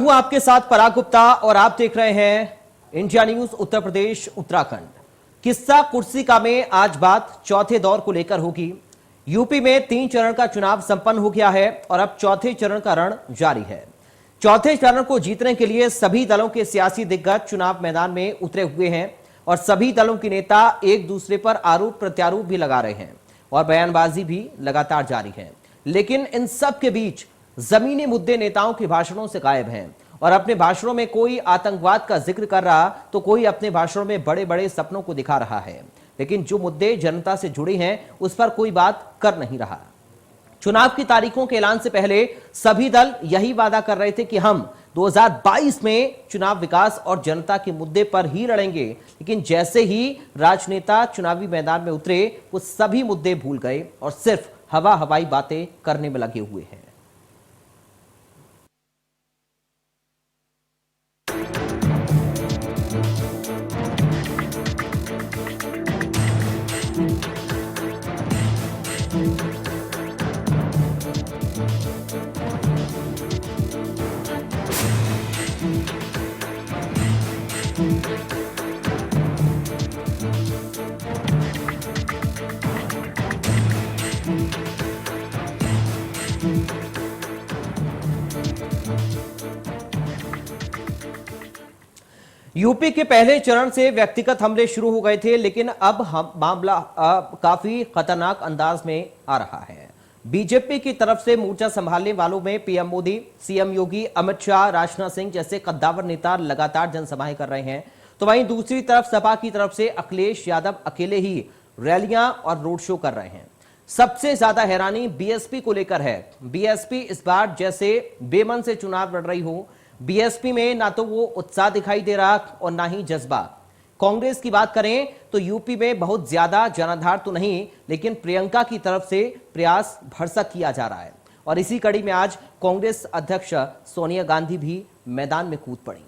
हूं आपके साथ पराग गुप्ता और आप देख रहे हैं इंडिया न्यूज उत्तर प्रदेश उत्तराखंड। किस्सा कुर्सी का में आज बात चौथे दौर को लेकर होगी। यूपी में 3 चरण का चुनाव संपन्न हो गया है और अब चौथे चरण का रण जारी है। चौथे चरण को जीतने के लिए सभी दलों के सियासी दिग्गज चुनाव मैदान में उतरे हुए हैं और सभी दलों के नेता एक दूसरे पर आरोप प्रत्यारोप भी लगा रहे हैं और बयानबाजी भी लगातार जारी है। लेकिन इन सब के बीच जमीनी मुद्दे नेताओं के भाषणों से गायब हैं और अपने भाषणों में कोई आतंकवाद का जिक्र कर रहा तो कोई अपने भाषणों में बड़े बड़े सपनों को दिखा रहा है, लेकिन जो मुद्दे जनता से जुड़े हैं उस पर कोई बात कर नहीं रहा। चुनाव की तारीखों के ऐलान से पहले सभी दल यही वादा कर रहे थे कि हम 2022 में चुनाव विकास और जनता के मुद्दे पर ही लड़ेंगे, लेकिन जैसे ही राजनेता चुनावी मैदान में उतरे वो सभी मुद्दे भूल गए और सिर्फ हवाई बातें करने में लगे हुए हैं। यूपी के पहले चरण से व्यक्तिगत हमले शुरू हो गए थे, लेकिन अब मामला काफी खतरनाक अंदाज में आ रहा है। बीजेपी की तरफ से मोर्चा संभालने वालों में पीएम मोदी, सीएम योगी, अमित शाह, राजनाथ सिंह जैसे कद्दावर नेता लगातार जनसभाएं कर रहे हैं, तो वहीं दूसरी तरफ सपा की तरफ से अखिलेश यादव अकेले ही रैलियां और रोड शो कर रहे हैं। सबसे ज्यादा हैरानी बीएसपी को लेकर है। बीएसपी इस बार जैसे बेमन से चुनाव लड़ रही हो। बीएसपी में ना तो वो उत्साह दिखाई दे रहा और ना ही जज्बा। कांग्रेस की बात करें तो यूपी में बहुत ज्यादा जनाधार तो नहीं, लेकिन प्रियंका की तरफ से प्रयास भरसक किया जा रहा है और इसी कड़ी में आज कांग्रेस अध्यक्ष सोनिया गांधी भी मैदान में कूद पड़ी।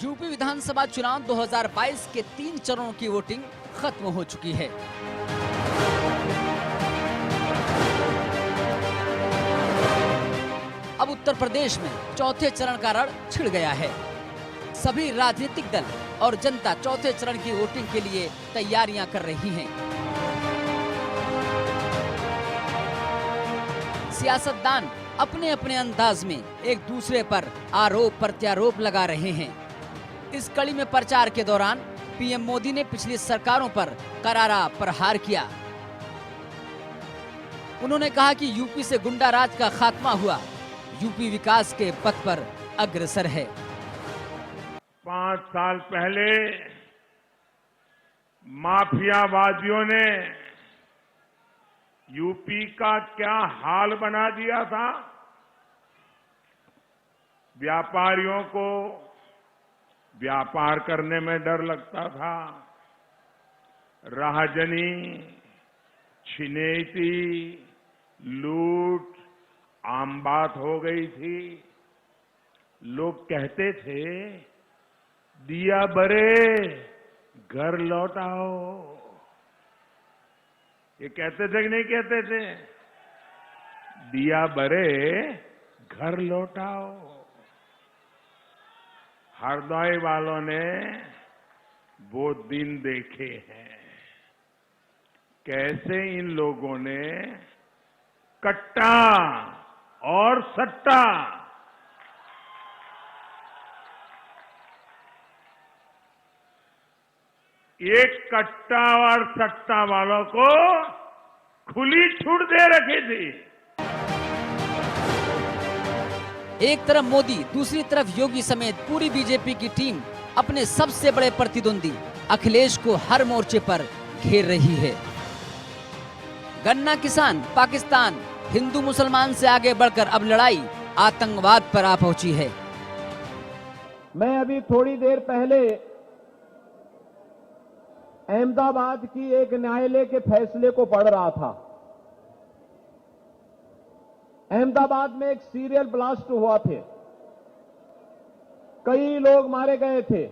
यूपी विधानसभा चुनाव 2022 के 3 चरणों की वोटिंग खत्म हो चुकी है। अब उत्तर प्रदेश में चौथे चरण का रण छिड़ गया है। सभी राजनीतिक दल और जनता चौथे चरण की वोटिंग के लिए तैयारियां कर रही हैं। सियासतदान अपने अपने अंदाज में एक दूसरे पर आरोप प्रत्यारोप लगा रहे हैं। इस कड़ी में प्रचार के दौरान पीएम मोदी ने पिछली सरकारों पर करारा प्रहार किया। उन्होंने कहा कि यूपी से गुंडा राज का खात्मा हुआ, यूपी विकास के पथ पर अग्रसर है। 5 साल पहले माफियावादियों ने यूपी का क्या हाल बना दिया था। व्यापारियों को व्यापार करने में डर लगता था। राहजनी, छिनैती, लूट आम बात हो गई थी। लोग कहते थे दिया बरे घर लौटाओ। ये कहते थे कि नहीं कहते थे? दिया बरे घर लौटाओ। हरदोई वालों ने वो दिन देखे हैं, कैसे इन लोगों ने कट्टा और सट्टा एक कट्टा और सट्टा वालों को खुली छूट दे रखी थी। एक तरफ मोदी, दूसरी तरफ योगी समेत पूरी बीजेपी की टीम अपने सबसे बड़े प्रतिद्वंदी अखिलेश को हर मोर्चे पर घेर रही है। गन्ना किसान, पाकिस्तान, हिंदू मुसलमान से आगे बढ़कर अब लड़ाई आतंकवाद पर आ पहुंची है। मैं अभी थोड़ी देर पहले अहमदाबाद की एक न्यायालय के फैसले को पढ़ रहा था। अहमदाबाद में एक सीरियल ब्लास्ट हुआ थे, कई लोग मारे गए थे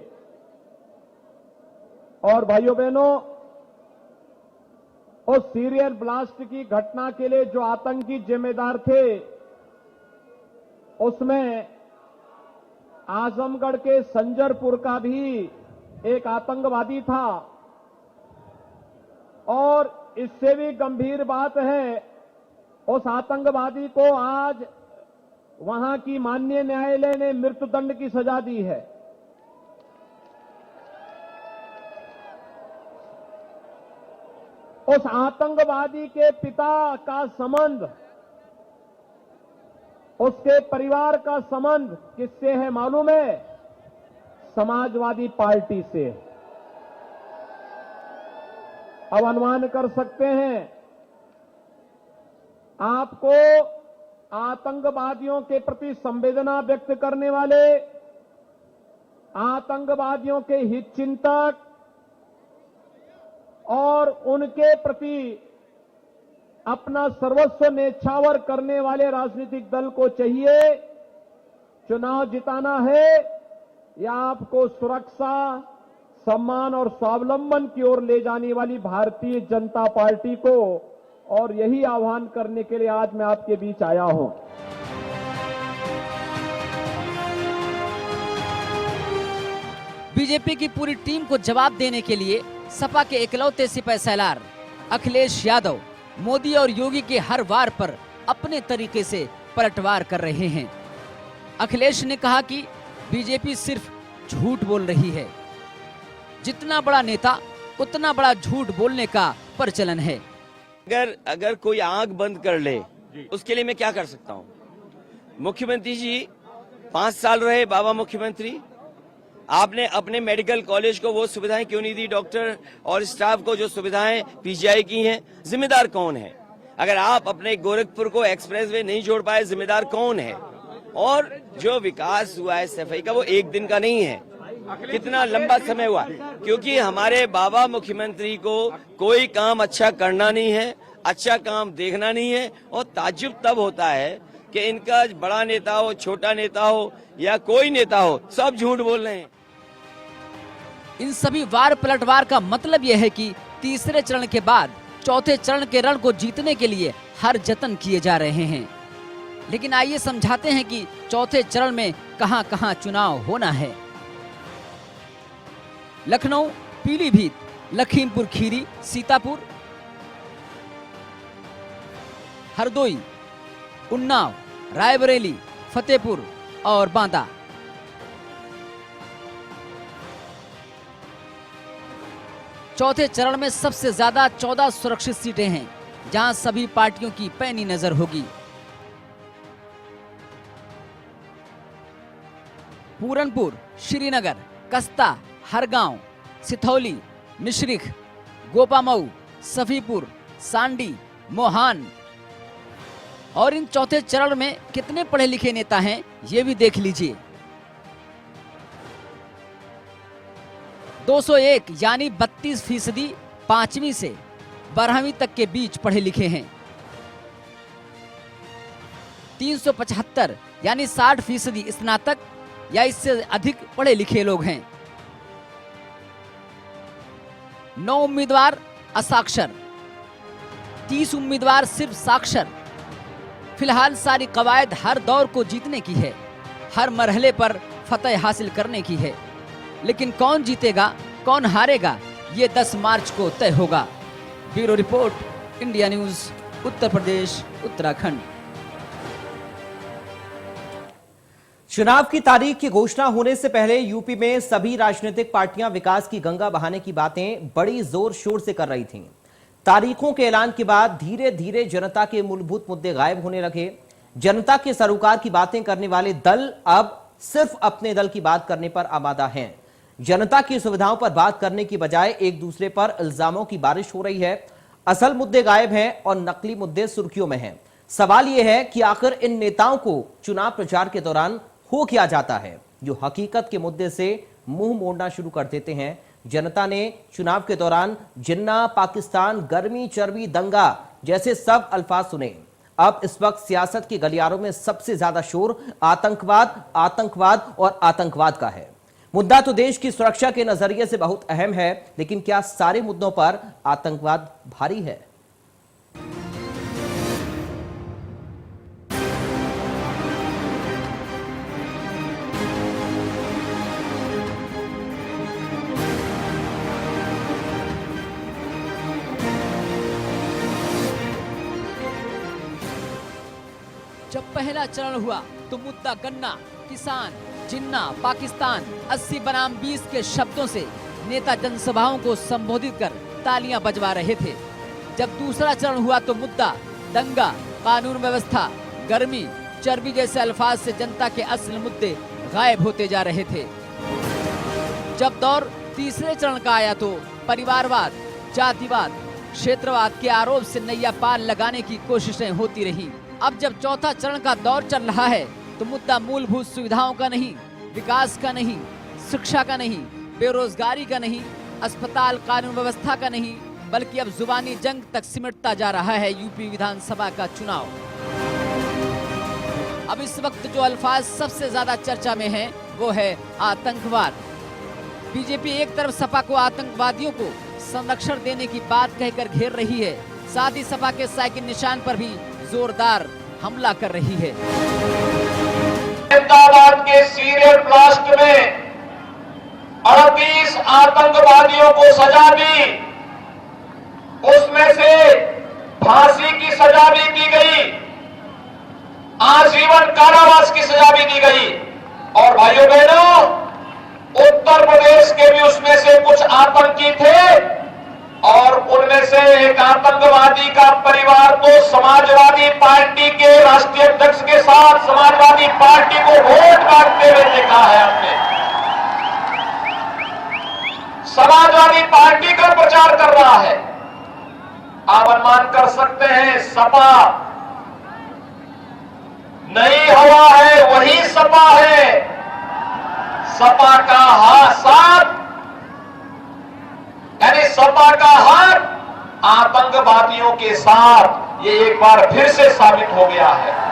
और भाइयों बहनों उस सीरियल ब्लास्ट की घटना के लिए जो आतंकी जिम्मेदार थे, उसमें आजमगढ़ के संजरपुर का भी एक आतंकवादी था। और इससे भी गंभीर बात है, उस आतंकवादी को आज वहां की माननीय न्यायालय ने मृत्युदंड की सजा दी है। उस आतंकवादी के पिता का संबंध, उसके परिवार का संबंध किससे है मालूम है? समाजवादी पार्टी से। अब अनुमान कर सकते हैं, आपको आतंकवादियों के प्रति संवेदना व्यक्त करने वाले, आतंकवादियों के हितचिंतक और उनके प्रति अपना सर्वस्व न्यौछावर करने वाले राजनीतिक दल को चाहिए चुनाव जिताना है या आपको सुरक्षा, सम्मान और स्वावलंबन की ओर ले जाने वाली भारतीय जनता पार्टी को। और यही आह्वान करने के लिए आज मैं आपके बीच आया हूं। बीजेपी की पूरी टीम को जवाब देने के लिए सपा के इकलौते सिपह सलार अखिलेश यादव मोदी और योगी के हर वार पर अपने तरीके से पलटवार कर रहे हैं। अखिलेश ने कहा कि बीजेपी सिर्फ झूठ बोल रही है। जितना बड़ा नेता उतना बड़ा झूठ बोलने का प्रचलन है। अगर कोई आंख बंद कर ले, उसके लिए मैं क्या कर सकता हूँ? मुख्यमंत्री जी 5 साल रहे बाबा मुख्यमंत्री, आपने अपने मेडिकल कॉलेज को वो सुविधाएं क्यों नहीं दी? डॉक्टर और स्टाफ को जो सुविधाएं पीजीआई की हैं, जिम्मेदार कौन है? अगर आप अपने गोरखपुर को एक्सप्रेसवे नहीं जोड़ पाए, जिम्मेदार कौन है? और जो विकास हुआ है सफाई का, वो एक दिन का नहीं है, कितना लंबा समय हुआ। क्योंकि हमारे बाबा मुख्यमंत्री को कोई काम अच्छा करना नहीं है, अच्छा काम देखना नहीं है। और ताज्जुब तब होता है कि इनका बड़ा नेता हो, छोटा नेता हो या कोई नेता हो, सब झूठ बोल रहे हैं। इन सभी वार पलटवार का मतलब यह है कि तीसरे चरण के बाद चौथे चरण के रण को जीतने के लिए हर जतन किए जा रहे हैं। लेकिन आइए समझाते हैं कि चौथे चरण में कहां-कहां चुनाव होना है। लखनऊ, पीलीभीत, लखीमपुर खीरी, सीतापुर, हरदोई, उन्नाव, रायबरेली, फतेहपुर और बांदा। चौथे चरण में सबसे ज्यादा 14 सुरक्षित सीटें हैं, जहां सभी पार्टियों की पैनी नजर होगी। पूरनपुर, श्रीनगर, कस्ता, हरगांव, सिथौली, मिश्रिख, गोपामऊ, सफीपुर, सांडी, मोहान। और इन चौथे चरण में कितने पढ़े लिखे नेता हैं, ये भी देख लीजिए। 201 यानी 32% 5वीं से 12वीं तक के बीच पढ़े लिखे हैं। 375 यानी 60% स्नातक या इससे अधिक पढ़े लिखे लोग हैं। 9 उम्मीदवार असाक्षर, 30 उम्मीदवार सिर्फ साक्षर। फिलहाल सारी कवायद हर दौर को जीतने की है, हर मरहले पर फतह हासिल करने की है। लेकिन कौन जीतेगा, कौन हारेगा, ये 10 मार्च को तय होगा। Bureau report, India news, Uttar Pradesh, Uttarakhand. चुनाव की तारीख की घोषणा होने से पहले यूपी में सभी राजनीतिक पार्टियां विकास की गंगा बहाने की बातें बड़ी जोर शोर से कर रही थीं। तारीखों के ऐलान के बाद धीरे धीरे जनता के मूलभूत मुद्दे गायब होने लगे। जनता के सरोकार की बातें करने वाले दल अब सिर्फ अपने दल की बात करने पर आमादा हैं। जनता की सुविधाओं पर बात करने की बजाय एक दूसरे पर इल्जामों की बारिश हो रही है। असल मुद्दे गायब हैं और नकली मुद्दे सुर्खियों में हैं। सवाल यह है कि आखिर इन नेताओं को चुनाव प्रचार के दौरान हो क्या जाता है जो हकीकत के मुद्दे से मुंह मोड़ना शुरू कर देते हैं। जनता ने चुनाव के दौरान जिन्ना, पाकिस्तान, गर्मी, चर्बी, दंगा जैसे सब अल्फाज सुने। अब इस वक्त सियासत के गलियारों में सबसे ज्यादा शोर आतंकवाद, आतंकवाद और आतंकवाद का है। मुद्दा तो देश की सुरक्षा के नजरिए से बहुत अहम है, लेकिन क्या सारे मुद्दों पर आतंकवाद भारी है? जब पहला चरण हुआ तो मुद्दा गन्ना, किसान, जिन्ना, पाकिस्तान, 80 बनाम 20 के शब्दों से नेता जनसभाओं को संबोधित कर तालियां बजवा रहे थे। जब दूसरा चरण हुआ तो मुद्दा दंगा, कानून व्यवस्था, गर्मी, चर्बी जैसे अल्फाज से जनता के असल मुद्दे गायब होते जा रहे थे। जब दौर तीसरे चरण का आया तो परिवारवाद, जातिवाद, क्षेत्रवाद के आरोप से नैया पार लगाने की कोशिशें होती रही। अब जब चौथा चरण का दौर चल रहा है तो मुद्दा मूलभूत सुविधाओं का नहीं, विकास का नहीं, शिक्षा का नहीं, बेरोजगारी का नहीं, अस्पताल, कानून व्यवस्था का नहीं, बल्कि अब जुबानी जंग तक सिमटता जा रहा है यूपी विधानसभा का चुनाव। अब इस वक्त जो अल्फाज सबसे ज्यादा चर्चा में हैं, वो है आतंकवाद। बीजेपी एक तरफ सपा को आतंकवादियों को संरक्षण देने की बात कहकर घेर रही है, साथ ही सपा के साइकिल निशान पर भी जोरदार हमला कर रही है। अहमदाबाद के सीरियल ब्लास्ट में 38 आतंकवादियों को सजा दी, उसमें से फांसी की सजा भी दी गई, आजीवन कारावास की सजा भी दी गई। और भाइयों बहनों, उत्तर प्रदेश के भी उसमें से कुछ आतंकी थे और उनमें से एक आतंकवादी का परिवार तो समाजवादी पार्टी के राष्ट्रीय अध्यक्ष के साथ समाजवादी पार्टी को वोट मांगते हुए देखा है हमने। समाजवादी पार्टी का प्रचार कर रहा है। आप अनुमान कर सकते हैं, सपा नई हवा है, वही सपा है। सपा का हाथ साथ, यानी सपा का हाथ आतंकवादियों के साथ, ये एक बार फिर से साबित हो गया है।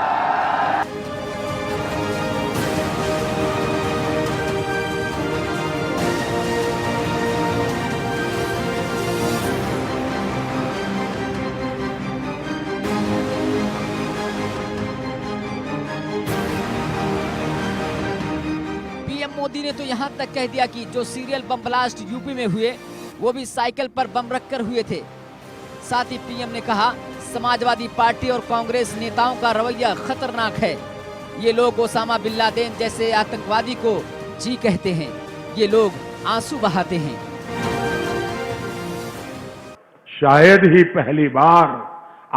मोदी ने तो यहाँ तक कह दिया कि जो सीरियल बम ब्लास्ट यूपी में हुए वो भी साइकिल पर बम रखकर हुए थे। साथ ही पीएम ने कहा, समाजवादी पार्टी और कांग्रेस नेताओं का रवैया खतरनाक है। ये लोग ओसामा बिन लादेन जैसे आतंकवादी को जी कहते हैं, ये लोग आंसू बहाते हैं। शायद ही पहली बार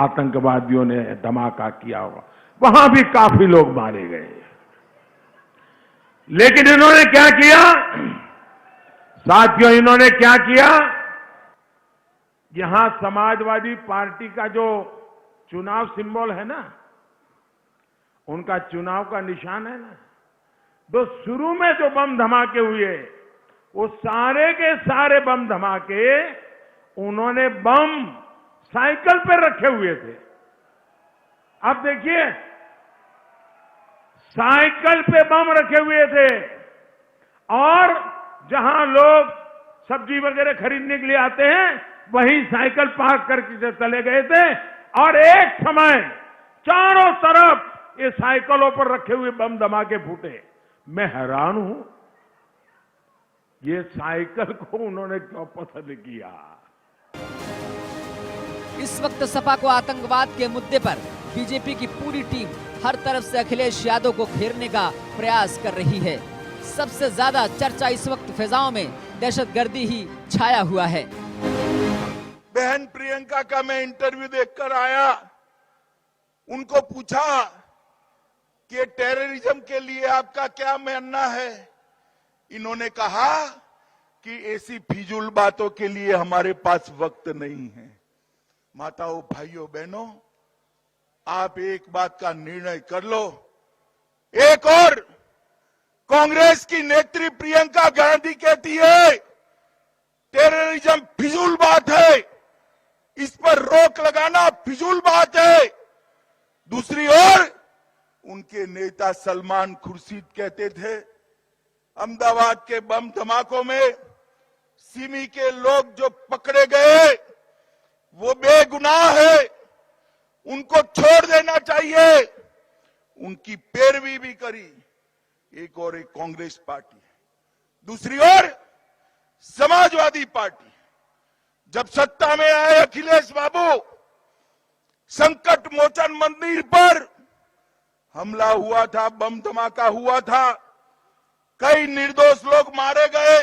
आतंकवादियों ने धमाका किया होगा, वहां भी काफी लोग मारे गए। लेकिन इन्होंने क्या किया साथियों, इन्होंने क्या किया, यहां समाजवादी पार्टी का जो चुनाव सिंबल है ना, उनका चुनाव का निशान है ना, तो शुरू में जो बम धमाके हुए वो सारे के सारे बम धमाके उन्होंने बम साइकिल पर रखे हुए थे। अब देखिए, साइकिल पे बम रखे हुए थे और जहां लोग सब्जी वगैरह खरीदने के लिए आते हैं वहीं साइकिल पार्क करके चले गए थे और एक समय चारों तरफ ये साइकिलों पर रखे हुए बम धमाके फूटे। मैं हैरान हूं, ये साइकिल को उन्होंने क्यों पसंद किया। इस वक्त सपा को आतंकवाद के मुद्दे पर बीजेपी की पूरी टीम हर तरफ से अखिलेश यादव को घेरने का प्रयास कर रही है। सबसे ज्यादा चर्चा इस वक्त फिजाओं में दहशतगर्दी ही छाया हुआ है। बहन प्रियंका का मैं इंटरव्यू देखकर आया, उनको पूछा कि टेररिज्म के लिए आपका क्या मानना है। इन्होंने कहा कि ऐसी फिजूल बातों के लिए हमारे पास वक्त नहीं है। माताओं, भाइयों, बहनों, आप एक बात का निर्णय कर लो। एक और कांग्रेस की नेत्री प्रियंका गांधी कहती है टेररिज्म फिजूल बात है, इस पर रोक लगाना फिजूल बात है। दूसरी ओर उनके नेता सलमान खुर्शीद कहते थे अहमदाबाद के बम धमाकों में सिमी के लोग जो पकड़े गए वो बेगुनाह है, उनको छोड़ देना चाहिए। उनकी पैरवी भी करी एक और एक कांग्रेस पार्टी। दूसरी ओर समाजवादी पार्टी, जब सत्ता में आए अखिलेश बाबू, संकट मोचन मंदिर पर हमला हुआ था, बम धमाका हुआ था, कई निर्दोष लोग मारे गए,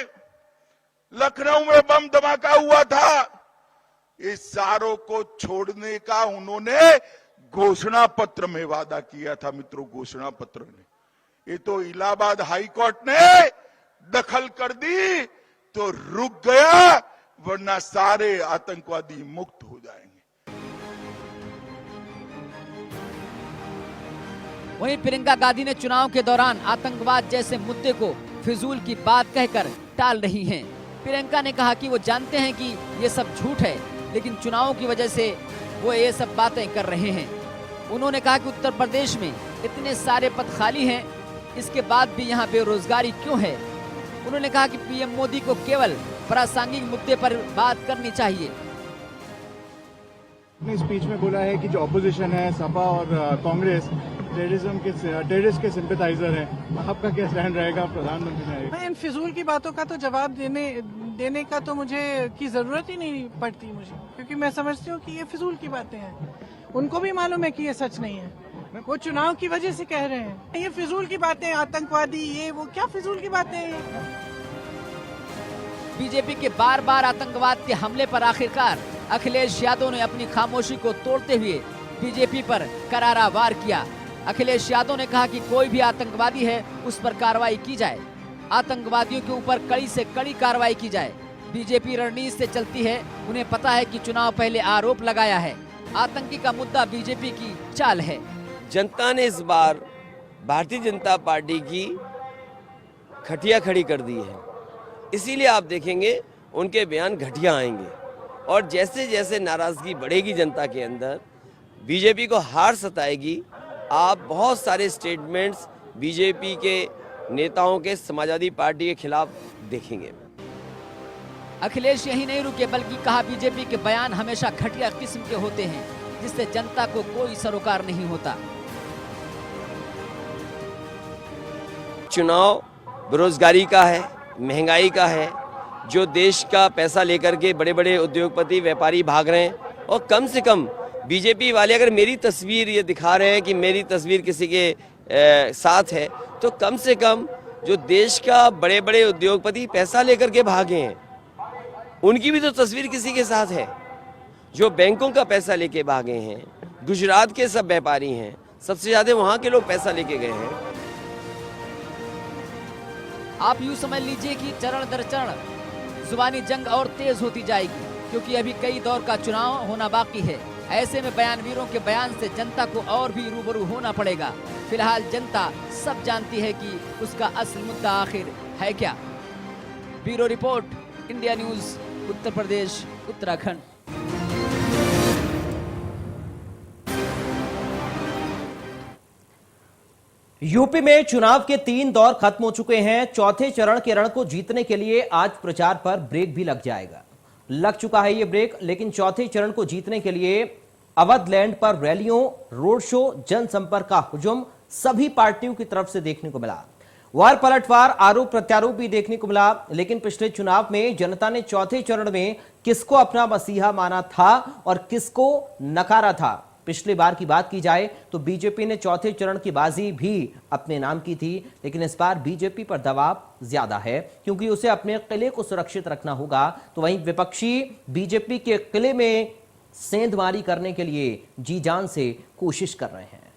लखनऊ में बम धमाका हुआ था। इस सारों को छोड़ने का उन्होंने घोषणा पत्र में वादा किया था। मित्रों, घोषणा पत्र में ये तो इलाहाबाद हाई कोर्ट ने दखल कर दी तो रुक गया, वरना सारे आतंकवादी मुक्त हो जाएंगे। वहीं प्रियंका गांधी ने चुनाव के दौरान आतंकवाद जैसे मुद्दे को फिजूल की बात कहकर टाल रही हैं। प्रियंका ने कहा कि वो जानते हैं कि ये सब झूठ है, लेकिन चुनाव की वजह से वो ये सब बातें कर रहे हैं। उन्होंने कहा कि उत्तर प्रदेश में इतने सारे पद खाली हैं, इसके बाद भी यहाँ बेरोजगारी क्यों है। उन्होंने कहा कि पीएम मोदी को केवल प्रासंगिक मुद्दे पर बात करनी चाहिए। अपने स्पीच में बोला है कि जो ऑपोजिशन है, सपा और कांग्रेस टेररिस्ट के सिंपैथाइजर हैं। आपका क्या स्टैंड रहेगा प्रधानमंत्री ने? इन फिजूल की बातों का तो जवाब देने का तो मुझे की जरूरत ही नहीं पड़ती मुझे, क्योंकि मैं समझती हूँ कि ये फिजूल की बातें हैं। उनको भी मालूम है कि ये सच नहीं है, वो चुनाव की वजह से कह रहे हैं। ये फिजूल की बातें, आतंकवादी ये वो, क्या फिजूल की बातें हैं? बीजेपी के बार बार आतंकवाद के हमले पर आखिरकार अखिलेश यादव ने अपनी खामोशी को तोड़ते हुए बीजेपी पर करारा वार किया। अखिलेश यादव ने कहा कि कोई भी आतंकवादी है उस पर कार्रवाई की जाए, आतंकवादियों के ऊपर कड़ी से कड़ी कार्रवाई की जाए। बीजेपी रणनीति से चलती है, उन्हें पता है कि चुनाव पहले आरोप लगाया है। आतंकी का मुद्दा बीजेपी की चाल है। जनता ने इस बार भारतीय जनता पार्टी की खटिया खड़ी कर दी है, इसीलिए आप देखेंगे उनके बयान घटिया आएंगे। और जैसे जैसे नाराजगी बढ़ेगी जनता के अंदर, बीजेपी को हार सताएगी। आप बहुत सारे स्टेटमेंट्स बीजेपी के नेताओं के समाजवादी पार्टी के खिलाफ देखेंगे। अखिलेश यही नहीं रुके, बल्कि कहा बीजेपी के बयान हमेशा घटिया किस्म के होते हैं, जिससे जनता को कोई सरोकार नहीं होता। चुनाव बेरोजगारी का है, महंगाई का है, जो देश का पैसा लेकर के बड़े बड़े उद्योगपति व्यापारी भाग रहे हैं। और कम से कम बीजेपी वाले अगर मेरी तस्वीर ये दिखा रहे हैं कि मेरी तस्वीर किसी के साथ है, तो कम से कम जो देश का बड़े बड़े उद्योगपति पैसा लेकर के भागे हैं, उनकी भी तो तस्वीर किसी के साथ है। जो बैंकों का पैसा लेके भागे हैं, गुजरात के सब व्यापारी हैं, सबसे ज्यादा वहां के लोग पैसा लेके गए हैं। आप यूं समझ लीजिए कि चरण दर चरण जुबानी जंग और तेज होती जाएगी, क्योंकि अभी कई दौर का चुनाव होना बाकी है। ऐसे में बयानवीरों के बयान से जनता को और भी रूबरू होना पड़ेगा। फिलहाल जनता सब जानती है कि उसका असल मुद्दा आखिर है क्या। Bureau report, India news, Uttar Pradesh, Uttarakhand. UP में चुनाव के 3 दौर खत्म हो चुके हैं। चौथे चरण के रण को जीतने के लिए आज प्रचार पर ब्रेक भी लग जाएगा। लग चुका है ये ब्रेक, लेकिन चौथे चरण को जीतने के लिए अवध लैंड पर रैलियों, रोड शो, जनसंपर्क का हुजूम सभी पार्टियों की तरफ से देखने को मिला। वार पलटवार, आरोप प्रत्यारोप भी देखने को मिला। लेकिन पिछले चुनाव में जनता ने चौथे चरण में किसको अपना मसीहा माना था और किसको नकारा था। पिछली बार की बात की जाए तो बीजेपी ने चौथे चरण की बाजी भी अपने नाम की थी, लेकिन इस बार बीजेपी पर दबाव ज्यादा है, क्योंकि उसे अपने किले को सुरक्षित रखना होगा। तो वहीं विपक्षी बीजेपी के किले में सेंधमारी करने के लिए जी जान से कोशिश कर रहे हैं।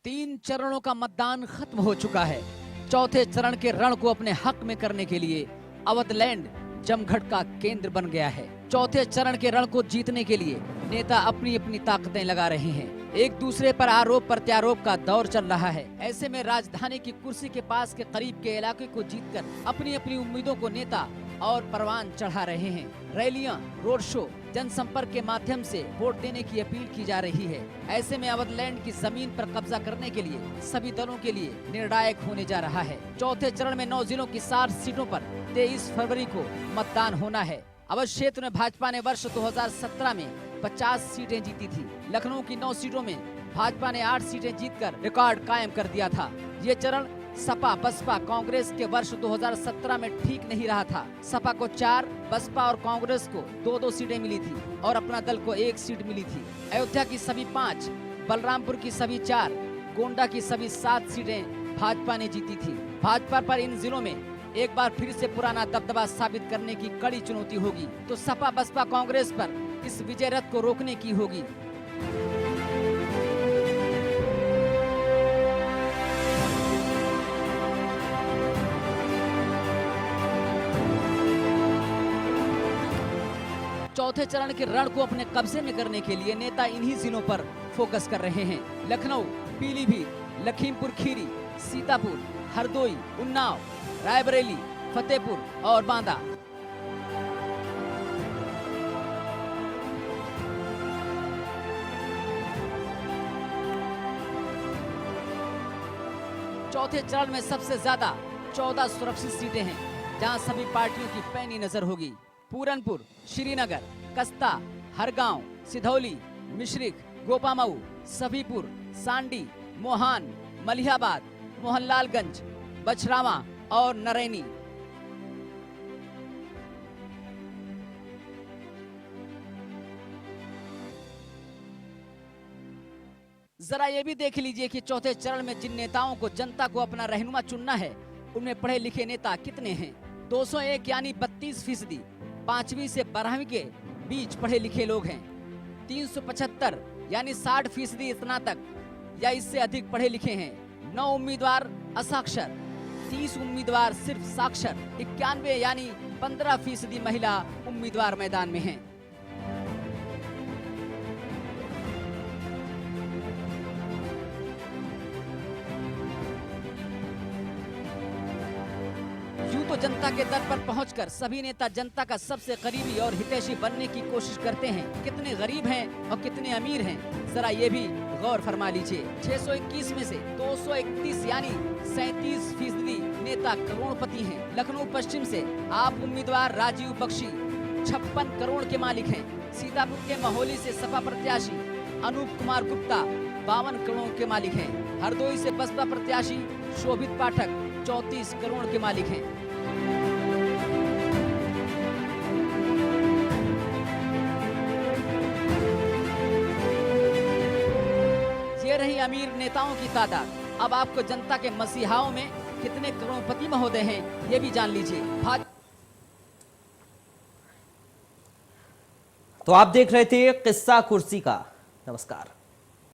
3 चरणों का मतदान खत्म हो चुका है। चौथे चरण के रण को अपने हक में करने के लिए अवधलैंड जमघट का केंद्र बन गया है। चौथे चरण के रण को जीतने के लिए नेता अपनी अपनी ताकतें लगा रहे हैं। एक दूसरे पर आरोप प्रत्यारोप का दौर चल रहा है। ऐसे में राजधानी की कुर्सी के पास के करीब के इलाके को जीतकर अपनी अपनी उम्मीदों को नेता और परवान चढ़ा रहे हैं। रैलियां, रोड शो, जनसंपर्क के माध्यम से वोट देने की अपील की जा रही है। ऐसे में अवधलैंड की जमीन पर कब्जा करने के लिए सभी दलों के लिए निर्णायक होने जा रहा है। चौथे चरण में 9 जिलों की 60 सीटों पर 23 फरवरी को मतदान होना है। अवध क्षेत्र में भाजपा ने वर्ष 2017 में 50 सीटें जीती थी। लखनऊ की 9 सीटों में भाजपा ने 8 सीटें जीतकर रिकॉर्ड कायम कर दिया था। ये चरण सपा, बसपा, कांग्रेस के वर्ष 2017 में ठीक नहीं रहा था। सपा को 4, बसपा और कांग्रेस को 2-2 सीटें मिली थी और अपना दल को 1 सीट मिली थी। अयोध्या की सभी 5 बलरामपुर की सभी 4, गोंडा की सभी 7 सीटें भाजपा ने जीती थी। भाजपा पर इन जिलों में एक बार फिर से पुराना दबदबा साबित करने की कड़ी चुनौती होगी, तो सपा बसपा कांग्रेस पर इस विजय रथ को रोकने की होगी। चौथे चरण के रण को अपने कब्जे में करने के लिए नेता इन्हीं जिलों पर फोकस कर रहे हैं। लखनऊ, पीलीभीत, लखीमपुर खीरी, सीतापुर, हरदोई, उन्नाव, रायबरेली, फतेहपुर और बांदा। चौथे चरण में सबसे ज्यादा 14 सुरक्षित सीटें हैं, जहां सभी पार्टियों की पैनी नजर होगी। पूरनपुर, श्रीनगर, कस्ता, हरगांव, सिधौली, मिश्रिख, गोपामऊ, सभीपुर, सांडी, मोहान, मलिहाबाद, मोहनलालगंज, बछरावा और नरैनी। जरा ये भी देख लीजिए कि चौथे चरण में जिन नेताओं को जनता को अपना रहनुमा चुनना है, उनमें पढ़े लिखे नेता कितने हैं? 201 यानी 32%, 5वीं से 12वीं के बीच पढ़े लिखे लोग हैं। 375 यानी 60% स्नातक या इससे अधिक पढ़े लिखे हैं। 9 उम्मीदवार असाक्षर, 30 उम्मीदवार सिर्फ साक्षर, 91 यानी 15% महिला उम्मीदवार मैदान में हैं। यूं तो जनता के दर पर पहुंचकर सभी नेता जनता का सबसे करीबी और हितैषी बनने की कोशिश करते हैं। कितने गरीब हैं और कितने अमीर हैं, जरा ये भी गौर फरमा लीजिए। 621 में से 231 यानी 37% नेता करोड़पति हैं। लखनऊ पश्चिम से आप उम्मीदवार राजीव बख्शी 56 करोड़ के मालिक हैं। सीतापुर के महोली से सपा प्रत्याशी अनूप कुमार गुप्ता 52 करोड़ के मालिक हैं। हरदोई से बसपा प्रत्याशी शोभित पाठक 34 करोड़ के मालिक हैं। ये रही अमीर नेताओं की तादाद। अब आपको जनता के मसीहाओं में कितने करोड़पति महोदय हैं, ये भी जान लीजिए। तो आप देख रहे थे किस्सा कुर्सी का। नमस्कार।